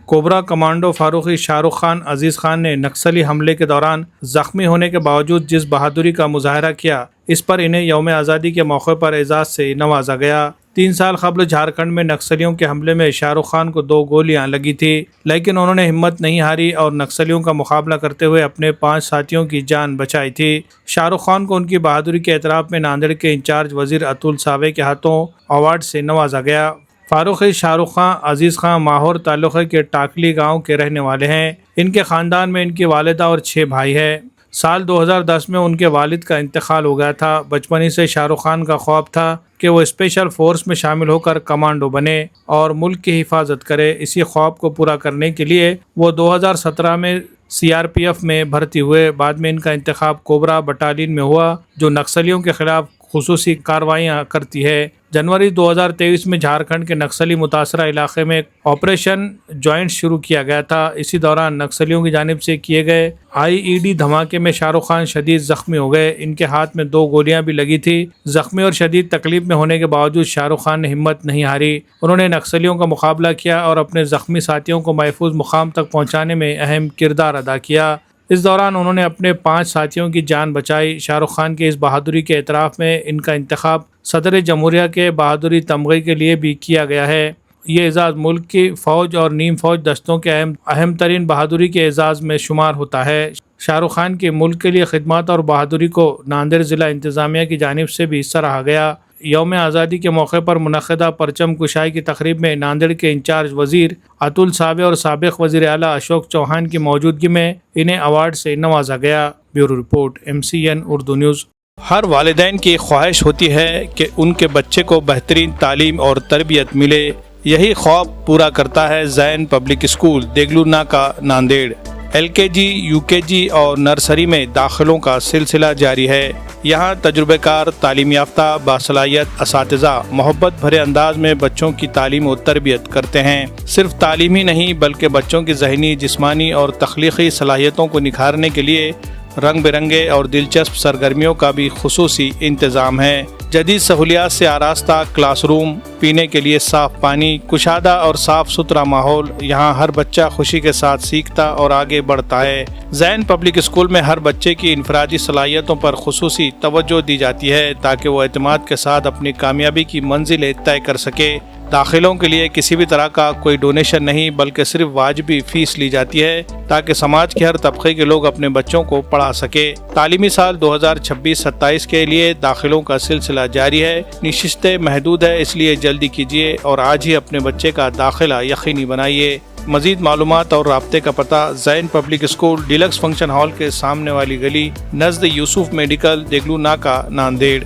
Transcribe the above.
Cobra commando Farooqui Shah Rukh Khan عزیز خان نے نکسلی حملے کے دوران زخمی ہونے کے باوجود جس بہادری کا مظاہرہ کیا، اس پر انہیں یوم آزادی کے موقع پر اعزاز سے نوازا گیا۔ 3 سال قبل جھارکھنڈ میں نکسلیوں کے حملے میں شاہ رخ خان کو 2 گولیاں لگی تھی، لیکن انہوں نے ہمت نہیں ہاری اور نکسلیوں کا مقابلہ کرتے ہوئے اپنے 5 ساتھیوں کی جان بچائی تھی۔ شاہ رخ خان کو ان کی بہادری کے اعتراف میں ناندیڑ کے انچارج وزیر اتل ساوے کے ہاتھوں ایوارڈ سے نوازا گیا۔ فاروقی شاہ رخ خان عزیز خان ماہور تعلقے کے ٹاکلی گاؤں کے رہنے والے ہیں۔ ان کے خاندان میں ان کی والدہ اور 6 بھائی ہیں۔ سال 2010 میں ان کے والد کا انتقال ہو گیا تھا۔ بچپن ہی سے شاہ رخ خان کا خواب تھا کہ وہ اسپیشل فورس میں شامل ہو کر کمانڈو بنے اور ملک کی حفاظت کرے۔ اسی خواب کو پورا کرنے کے لیے وہ 2017 میں CRPF میں بھرتی ہوئے۔ بعد میں ان کا انتخاب کوبرا بٹالین میں ہوا، جو نکسلیوں کے خلاف خصوصی کارروائیاں کرتی ہے۔ جنوری 2023 میں جھارکھنڈ کے نکسلی متاثرہ علاقے میں آپریشن جوائنٹ شروع کیا گیا تھا۔ اسی دوران نکسلیوں کی جانب سے کیے گئے IED دھماکے میں شاہ رخ خان شدید زخمی ہو گئے۔ ان کے ہاتھ میں 2 گولیاں بھی لگی تھی۔ زخمی اور شدید تکلیف میں ہونے کے باوجود شاہ رخ خان نے ہمت نہیں ہاری۔ انہوں نے نکسلیوں کا مقابلہ کیا اور اپنے زخمی ساتھیوں کو محفوظ مقام تک پہنچانے میں اہم کردار ادا کیا۔ اس دوران انہوں نے اپنے 5 ساتھیوں کی جان بچائی۔ شاہ رخ خان کے اس بہادری کے اعتراف میں ان کا انتخاب صدر جمہوریہ کے بہادری تمغے کے لیے بھی کیا گیا ہے۔ یہ اعزاز ملک کی فوج اور نیم فوج دستوں کے اہم ترین بہادری کے اعزاز میں شمار ہوتا ہے۔ شاہ رخ خان کی ملک کے لیے خدمات اور بہادری کو ناندیڑ ضلع انتظامیہ کی جانب سے بھی سراہا گیا۔ یوم آزادی کے موقع پر منعقدہ پرچم کشائی کی تقریب میں ناندیڑ کے انچارج وزیر اتل ساوے اور سابق وزیر اعلیٰ اشوک چوہان کی موجودگی میں انہیں ایوارڈ سے نوازا گیا۔ Bureau report MCN Urdu news. ہر والدین کی خواہش ہوتی ہے کہ ان کے بچے کو بہترین تعلیم اور تربیت ملے۔ یہی خواب پورا کرتا ہے Zain public school Deglur Naka Nanded. LKG UKG اور نرسری میں داخلوں کا سلسلہ جاری ہے۔ یہاں تجربہ کار، تعلیم یافتہ، باصلاحیت اساتذہ محبت بھرے انداز میں بچوں کی تعلیم و تربیت کرتے ہیں۔ صرف تعلیم ہی نہیں بلکہ بچوں کی ذہنی، جسمانی اور تخلیقی صلاحیتوں کو نکھارنے کے لیے رنگ برنگے اور دلچسپ سرگرمیوں کا بھی خصوصی انتظام ہے۔ جدید سہولیات سے آراستہ کلاس روم، پینے کے لیے صاف پانی، کشادہ اور صاف ستھرا ماحول، یہاں ہر بچہ خوشی کے ساتھ سیکھتا اور آگے بڑھتا ہے۔ زین پبلک اسکول میں ہر بچے کی انفرادی صلاحیتوں پر خصوصی توجہ دی جاتی ہے تاکہ وہ اعتماد کے ساتھ اپنی کامیابی کی منزلیں طے کر سکے۔ داخلوں کے لیے کسی بھی طرح کا کوئی ڈونیشن نہیں بلکہ صرف واجبی فیس لی جاتی ہے تاکہ سماج کے ہر طبقے کے لوگ اپنے بچوں کو پڑھا سکے۔ تعلیمی سال 2026-27 کے لیے داخلوں کا سلسلہ جاری ہے۔ نشستیں محدود ہے، اس لیے جلدی کیجیے اور آج ہی اپنے بچے کا داخلہ یقینی بنائیے۔ مزید معلومات اور رابطے کا پتہ: Zain public school, deluxe function hall کے سامنے والی گلی، نزد یوسف میڈیکل، دیگلو ناکا، ناندیڑ۔